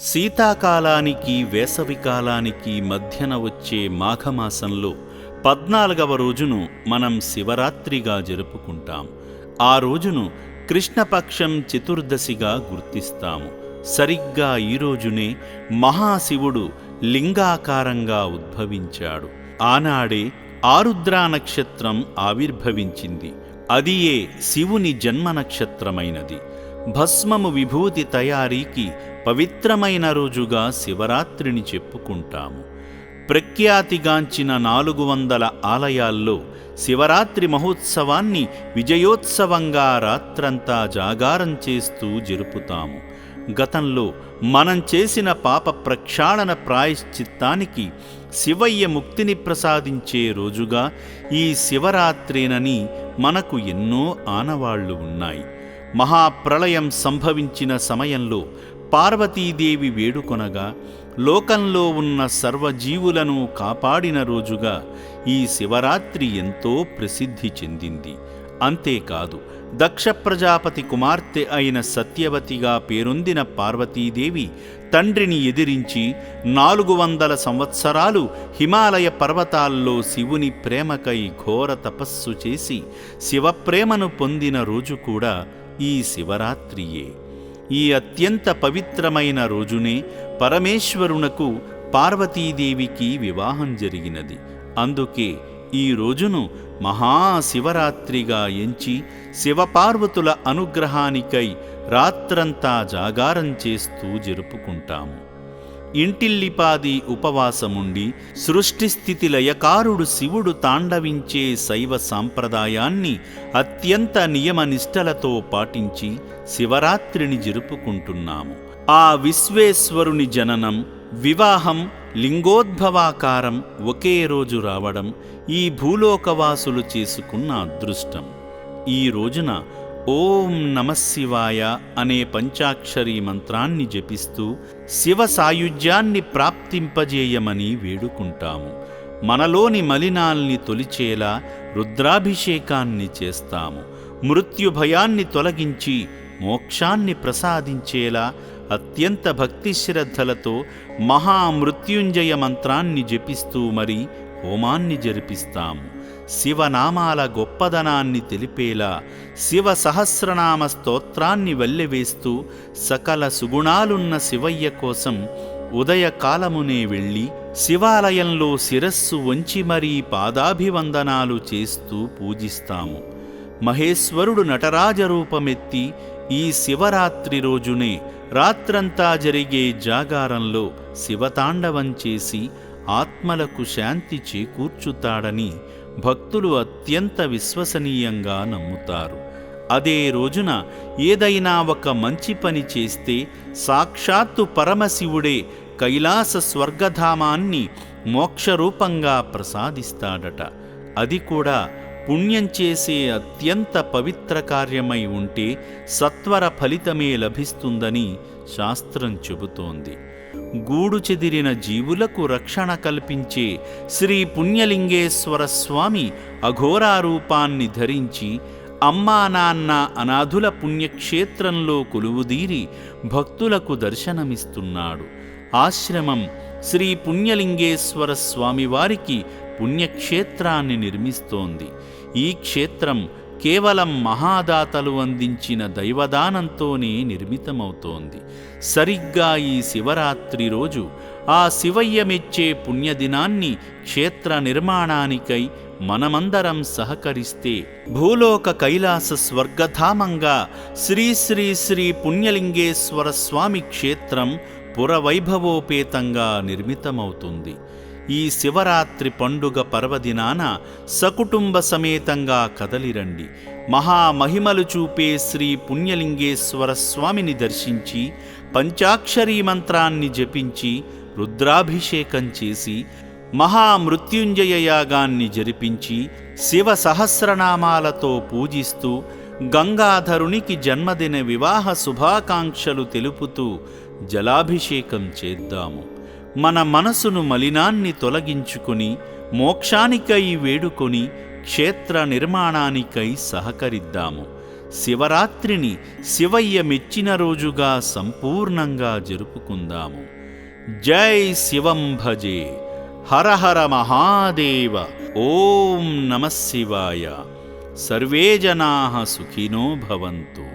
శీతాకాలానికి వేసవికాలానికి మధ్యన వచ్చే మాఘమాసంలో 14వ రోజును మనం శివరాత్రిగా జరుపుకుంటాం. ఆ రోజును కృష్ణపక్షం చతుర్దశిగా గుర్తిస్తాము. సరిగ్గా ఈ రోజునే మహాశివుడు లింగాకారంగా ఉద్భవించాడు. ఆనాడే ఆరుద్రా నక్షత్రం ఆవిర్భవించింది. అదియే శివుని జన్మ నక్షత్రమైనది. భస్మము విభూతి తయారీకి పవిత్రమైన రోజుగా శివరాత్రిని చెప్పుకుంటాము. ప్రఖ్యాతిగాంచిన 400 ఆలయాల్లో శివరాత్రి మహోత్సవాన్ని విజయోత్సవంగా రాత్రంతా జాగారం చేస్తూ జరుపుతాము. గతంలో మనం చేసిన పాప ప్రక్షాళన ప్రాయశ్చిత్తానికి శివయ్య ముక్తిని ప్రసాదించే రోజుగా ఈ శివరాత్రేనని మనకు ఎన్నో ఆనవాళ్లు ఉన్నాయి. మహాప్రళయం సంభవించిన సమయంలో పార్వతీదేవి వేడుకొనగా లోకంలో ఉన్న సర్వజీవులను కాపాడిన రోజుగా ఈ శివరాత్రి ఎంతో ప్రసిద్ధి చెందింది. అంతేకాదు, దక్ష ప్రజాపతి కుమార్తె అయిన సత్యవతిగా పేరొందిన పార్వతీదేవి తండ్రిని ఎదిరించి 400 సంవత్సరాలు హిమాలయ పర్వతాల్లో శివుని ప్రేమకై ఘోర తపస్సు చేసి శివప్రేమను పొందిన రోజు కూడా ఈ శివరాత్రియే. ఈ అత్యంత పవిత్రమైన రోజునే పరమేశ్వరునకు పార్వతీదేవికి వివాహం జరిగినది. అందుకే ఈ రోజును మహాశివరాత్రిగా ఎంచి శివపార్వతుల అనుగ్రహానికై రాత్రంతా జాగారం చేస్తూ జరుపుకుంటాము. ఇంటిల్లిపాది ఉపవాసముండి సృష్టిస్థితి లయకారుడు శివుడు తాండవించే శైవ సాంప్రదాయాన్ని అత్యంత నియమనిష్టలతో పాటించి శివరాత్రిని జరుపుకుంటున్నాము. ఆ విశ్వేశ్వరుని జననం, వివాహం, లింగోద్భవాకారం ఒకే రోజు రావడం ఈ భూలోకవాసులు చేసుకున్న అదృష్టం. ఈ రోజున ఓం నమఃశివాయ అనే పంచాక్షరీ మంత్రాన్ని జపిస్తూ శివ సాయుధ్యాన్ని ప్రాప్తింపజేయమని వేడుకుంటాము. మనలోని మలినాల్ని తొలిచేలా రుద్రాభిషేకాన్ని చేస్తాము. మృత్యుభయాన్ని తొలగించి మోక్షాన్ని ప్రసాదించేలా అత్యంత భక్తి శ్రద్ధలతో మహామృత్యుంజయ మంత్రాన్ని జపిస్తూ మరి హోమాన్ని జరిపిస్తాము. శివనామాల గొప్పదనాన్ని తెలిపేలా శివ సహస్రనామ స్తోత్రాన్ని వల్లెవేస్తూ సకల సుగుణాలున్న శివయ్య కోసం ఉదయకాలమునే వెళ్ళి శివాలయంలో శిరస్సు వంచి మరీ పాదాభివందనాలు చేస్తూ పూజిస్తాము. మహేశ్వరుడు నటరాజరూపమెత్తి ఈ శివరాత్రి రోజునే రాత్రంతా జరిగే జాగారంలో శివతాండవం చేసి ఆత్మలకు శాంతి చేకూర్చుతాడని భక్తులు అత్యంత విశ్వసనీయంగా నమ్ముతారు. అదే రోజున ఏదైనా ఒక మంచి పని చేస్తే సాక్షాత్తు పరమశివుడే కైలాస స్వర్గధామాన్ని మోక్షరూపంగా ప్రసాదిస్తాడట. అది కూడా పుణ్యం చేసే అత్యంత పవిత్ర కార్యమై ఉంటే సత్వర ఫలితమే లభిస్తుందని శాస్త్రం చెబుతోంది. గూడు చెదిరిన జీవులకు రక్షణ కల్పించే శ్రీ పుణ్యలింగేశ్వర స్వామి అఘోరారూపాన్ని ధరించి అమ్మా నాన్న అనాథుల పుణ్యక్షేత్రంలో కొలువుదీరి భక్తులకు దర్శనమిస్తున్నాడు. ఆశ్రమం శ్రీ పుణ్యలింగేశ్వర స్వామివారికి పుణ్యక్షేత్రాన్ని నిర్మిస్తోంది. ఈ క్షేత్రం కేవలం మహాదాతలు అందించిన దైవదానంతోనే నిర్మితమవుతోంది. సరిగ్గా ఈ శివరాత్రి రోజు ఆ శివయ్య మెచ్చే పుణ్యదినాన్ని క్షేత్ర నిర్మాణానికై మనమందరం సహకరిస్తే భూలోక కైలాస స్వర్గధామంగా శ్రీ శ్రీ శ్రీ పుణ్యలింగేశ్వర స్వామి క్షేత్రం పురవైభవోపేతంగా నిర్మితమవుతుంది. ఈ శివరాత్రి పండుగ పర్వదినాన సకుటుంబ సమేతంగా కదలిరండి. మహామహిమలు చూపే శ్రీ పుణ్యలింగేశ్వర స్వామిని దర్శించి పంచాక్షరీ మంత్రాన్ని జపించి రుద్రాభిషేకం చేసి మహామృత్యుంజయ యాగాన్ని జరిపించి శివ సహస్రనామాలతో పూజిస్తూ గంగాధరునికి జన్మదిన వివాహ శుభాకాంక్షలు తెలుపుతూ జలాభిషేకం చేద్దాము. మన మనసును మలినాన్ని తొలగించుకుని మోక్షానికై వేడుకొని క్షేత్ర నిర్మాణానికై సహకరిద్దాము. శివరాత్రిని శివయ్య మెచ్చిన రోజుగా సంపూర్ణంగా జరుపుకుందాము. జై శివం భజే. హర హర మహాదేవ. ఓం నమః శివాయ. సర్వే జనాః సుఖినో భవంతు.